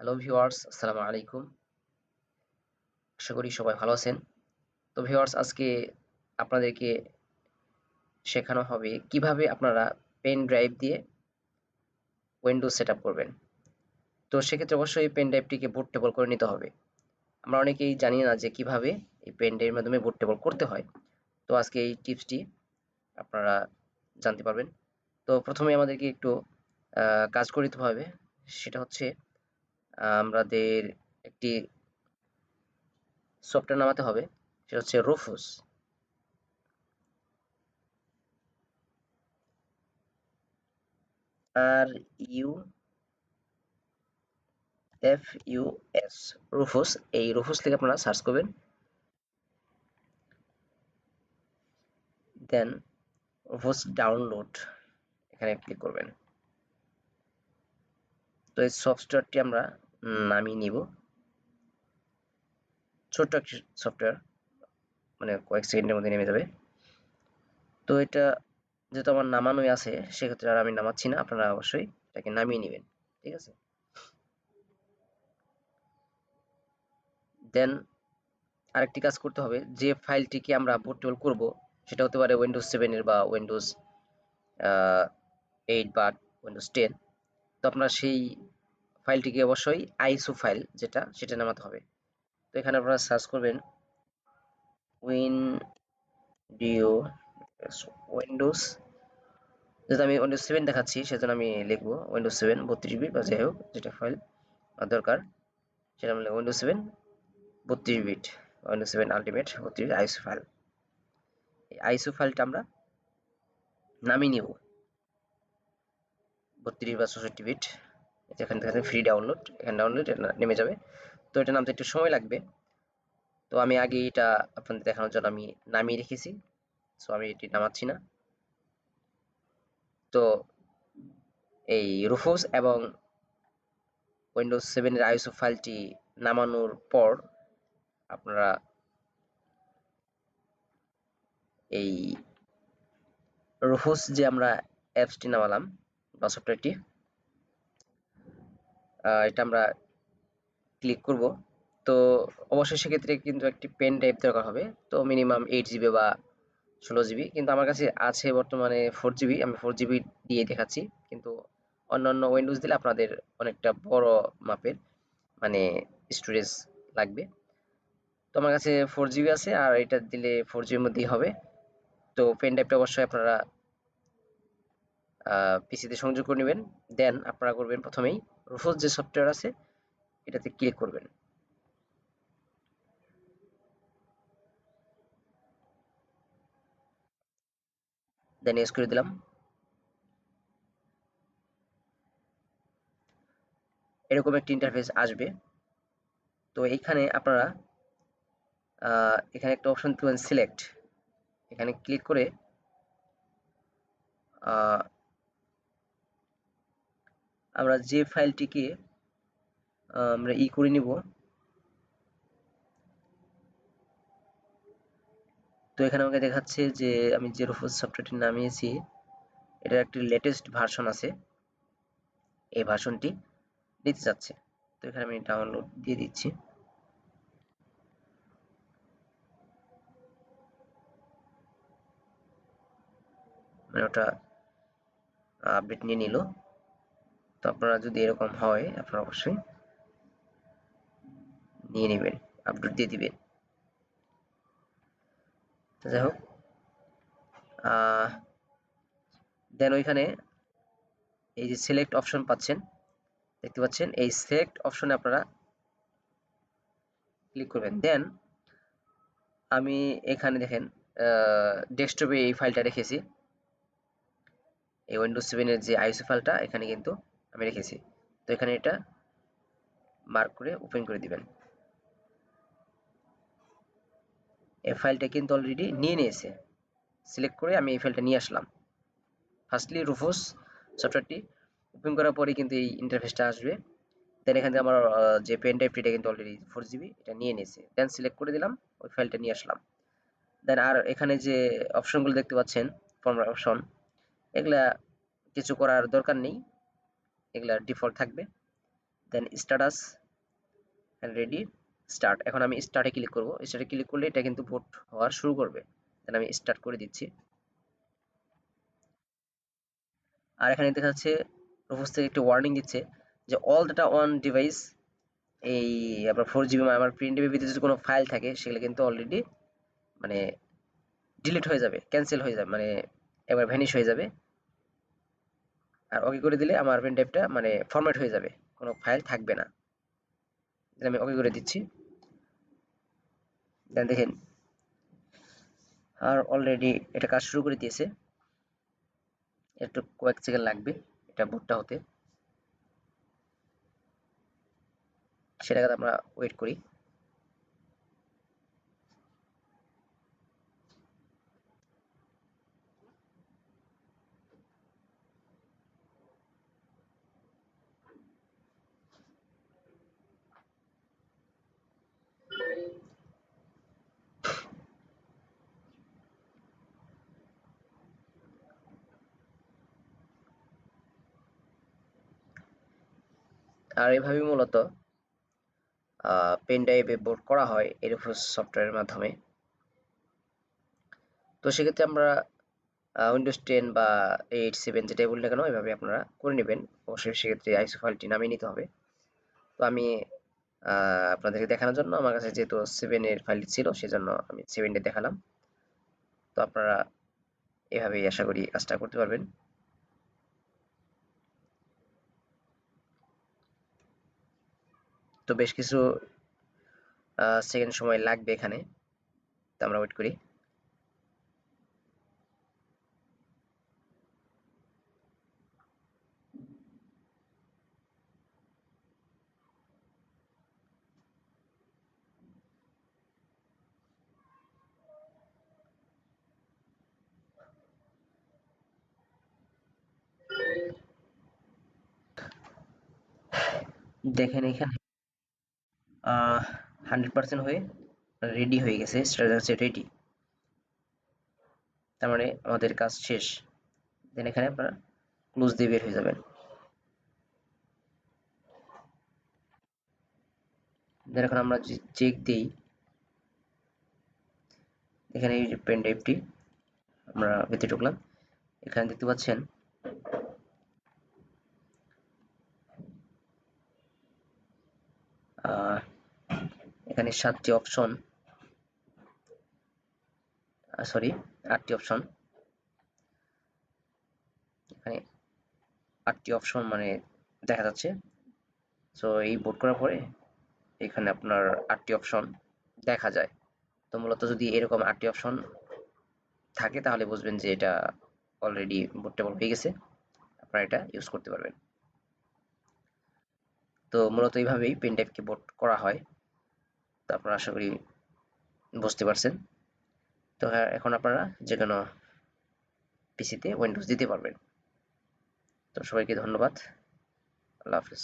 Hello viewers, আসসালামু আলাইকুম। আশা করি সবাই ভালো আছেন। তো ভিউয়ার্স, আজকে আপনাদেরকে শেখানো হবে কিভাবে আপনারা পেন ড্রাইভ দিয়ে উইন্ডোজ সেটআপ করবেন। তো সেক্ষেত্রে অবশ্যই পেন ড্রাইভটিকে বুটেবল করে নিতে হবে। আমরা অনেকেই জানি না যে কিভাবে এই পেন ড্রাইভের মাধ্যমে বুটেবল করতে হয়। তো আজকে এই টিপসটি আপনারা জানতে পারবেন। তো প্রথমে আমাদেরকে একটু কাজ করে নিতে হবে। সেটা হচ্ছে আমাদের একটি সফটওয়্যার নামাতে হবে। সেটা হচ্ছে Rufus. Are U F U S, Rufus. এই রুফুস লিখে আপনারা সার্চ করবেন, দেন রুফুস ডাউনলোড এখানে ক্লিক করবেন। তো এই সফটওয়্যারটি আমরা নামিয়ে নিব। ছোট্ট একটি সফটওয়্যার, মানে কয়েক সেকেন্ডের মধ্যে নেমে যাবে। তো এটা যেহেতু আমার নামানোই আছে, সেক্ষেত্রে আর আমি নামাচ্ছি না, আপনারা অবশ্যই এটাকে নামিয়ে নেবেন। ঠিক আছে, দেন আরেকটি কাজ করতে হবে। যে ফাইলটিকে আমরা বুটেবল করব, সেটা হতে পারে উইন্ডোজ 7 এর বা উইন্ডোজ 8 বা উইন্ডোজ 10। তো আপনার সেই ফাইলটিকে অবশ্যই আইসো ফাইল যেটা, সেটা নামাতে হবে। তো এখানে আপনারা সার্চ করবেন উইন্ডিও উইন্ডোজ, যেহেতু আমি উইন্ডোজ 7 দেখাচ্ছি সেজন্য আমি লিখবো উইন্ডোজ 7 32 বিট বা যাই হোক যেটা ফাইল দরকার, সেটা আমি উইন্ডোজ 7 32 বিট, উইন্ডোজ 7 আলটিমেট 32 আইসো ফাইল। এই আইসো ফাইলটা আমরা নামিয়ে নিব 32 বা 64 বিট। এখান থেকে ফ্রি ডাউনলোড, এখানে ডাউনলোড নেমে যাবে। তো এটা নামতে একটু সময় লাগবে। তো আমি আগে এটা আপনাদের দেখানোর জন্য আমি নামিয়ে রেখেছি, সো আমি এটি নামাচ্ছি না। তো এই রুফোস এবং উইন্ডোজ 7 এর আইএসও ফাইলটি নামানোর পর আপনারা এই রুফোস যে আমরা অ্যাপসটি নামালাম বা সফটওয়্যারটি, এটা আমরা ক্লিক করব। তো অবশ্যই সেক্ষেত্রে কিন্তু একটি পেন ড্রাইভ দরকার হবে। তো মিনিমাম 8 জিবি বা 16 জিবি, কিন্তু আমার কাছে আছে বর্তমানে 4 জিবি। আমি 4 জিবি দিয়ে দেখাচ্ছি, কিন্তু অন্যান্য উইন্ডোজ দিলে আপনাদের অনেকটা বড় মাপের মানে স্টোরেজ লাগবে। তো আমার কাছে 4 জিবি আছে, আর এটা দিলে 4 জিবির মধ্যেই হবে। তো পেন ড্রাইভটা অবশ্যই আপনারা পিসিতে সংযোগ করে নেবেন। দেন আপনারা করবেন প্রথমেই রুফোস যে সফটওয়্যার আছে এটাতে ক্লিক করবেন, দেন ইউজ করে দিলাম। এরকম একটি ইন্টারফেস আসবে। তো এইখানে আপনারা এখানে একটা অপশন পাবেন সিলেক্ট, এখানে ক্লিক করে আহ, আমরা যে ফাইলটিকে আমরা করে নিব। তো এখানে আমাকে দেখাচ্ছে যে আমি যে রুফোস সফটওয়্যারটি নামিয়েছি এটার একটি লেটেস্ট ভার্সন আছে, এই ভার্সনটি নিতে যাচ্ছে। তো এখানে আমি ডাউনলোড দিয়ে দিচ্ছি। মানে ওটা আপডেট নিয়ে নিল। তো আপনারা যদি এরকম হয় আপনারা অবশ্যই নিয়ে নেবেন, আপডেট দিয়ে দিবেন। তো যাই হোক, দেন ওইখানে এই যে সিলেক্ট অপশন পাচ্ছেন, দেখতে পাচ্ছেন, এই সিলেক্ট অপশনে আপনারা ক্লিক করবেন। দেন আমি এখানে দেখেন ডেস্কটপে এই ফাইলটা রেখেছি, এই উইন্ডোজ 7 এর যে আইসো ফাইলটা এখানে কিন্তু আমি রেখেছি। তো এখানে এটা মার্ক করে ওপেন করে দিবেন। এই ফাইলটা কিন্তু অলরেডি নিয়ে নিয়েছে, সিলেক্ট করে আমি এই ফাইলটা নিয়ে আসলাম। ফার্স্টলি রুফোস সফটওয়্যারটি ওপেন করার পরে কিন্তু এই ইন্টারফেসটা আসবে। দেন এখান থেকে আমার যে পেন ড্রাইভটি এটা কিন্তু অলরেডি 4 জিবি, এটা নিয়ে নিয়েছে। দেন সিলেক্ট করে দিলাম, ওই ফাইলটা নিয়ে আসলাম। দেন আর এখানে যে অপশনগুলো দেখতে পাচ্ছেন, ফরম্যাট অপশন, এগুলা কিছু করার দরকার নেই, এগুলা ডিফল্ট থাকবে। দেন স্ট্যাটাস রেডি স্টার্ট। এখন আমি স্টার্টে ক্লিক করব। স্টার্টে ক্লিক করলে এটা কিন্তু বুট হওয়ার শুরু করবে। দেন আমি স্টার্ট করে দিচ্ছি। আর এখানে দেখা যাচ্ছে প্রোফোস থেকে একটি ওয়ার্নিং দিচ্ছে যে অল ডাটা অন ডিভাইস, এই আপনার 4 GB আমার প্রিন্টের ভিতরে যদি কোনো ফাইল থাকে সেগুলো কিন্তু অলরেডি মানে ডিলিট হয়ে যাবে, ক্যান্সেল হয়ে যাবে, মানে একবার ভ্যানিশ হয়ে যাবে। আর ওকে করে দিলে আমার পেন ড্রাইভটা মানে ফরম্যাট হয়ে যাবে, কোনো ফাইল থাকবে না। আমি ওকে করে দিচ্ছি। দেন দেখেন আর অলরেডি এটা কাজ শুরু করে দিয়েছে। একটু কয়েক সেকেন্ড লাগবে এটা বুটটা হতে, সেটাকে আমরা ওয়েট করি। আর এভাবে মূলত পেন ড্রাইভে বুট করা হয় এরফোর্স সফটওয়্যারের মাধ্যমে। তো সেক্ষেত্রে আমরা উইন্ডোজ 10 বা 8 7 যেটাই বলি না কেন এভাবে আপনারা করে নেবেন। অবশ্যই সেক্ষেত্রে আইসো ফাইলটি নামিয়ে নিতে হবে। তো আমি আপনাদেরকে দেখানোর জন্য আমার কাছে যেহেতু 7 এর ফাইলটি ছিল সেজন্য আমি 7 দেখালাম। তো আপনারা এভাবেই আশা করি কাজটা করতে পারবেন। তো বেশ কিছু সেকেন্ড সময় লাগবে এখানে, তো আমরা ওয়েট করি। দেখেন এখানে 100% হয়ে রেডি হয়ে গেছে, সেটা হচ্ছে রেডি, তার মানে আমাদের কাজ শেষ। দেন এখানে আপনারা ক্লোজ দিয়ে বের হয়ে যাবেন। দেন এখন আমরা চেক দিই, এখানে এই যে পেন ড্রাইভটি আমরা ভিতরে ঢুকলাম, এখানে দেখতে পাচ্ছেন আহ, এখানে 7টি অপশন, সরি 8টি অপশন, এখানে 8টি অপশন মানে দেখা যাচ্ছে। সো এই বোট করার পরে এখানে আপনার 8টি অপশন দেখা যায়। তো মূলত যদি এরকম 8টি অপশন থাকে তাহলে বুঝবেন যে এটা অলরেডি বুটেবল হয়ে গেছে, আপনারা এটা ইউজ করতে পারবেন। তো মূলত এইভাবেই পেন ড্রাইভকে বোট করা হয়। তো আপনারা আশা করি বুঝতে পারছেন। তো হ্যাঁ, এখন আপনারা যে কোনো পিসিতে উইন্ডোজ দিতে পারবেন। তো সবাইকে ধন্যবাদ। আল্লাহ হাফেজ।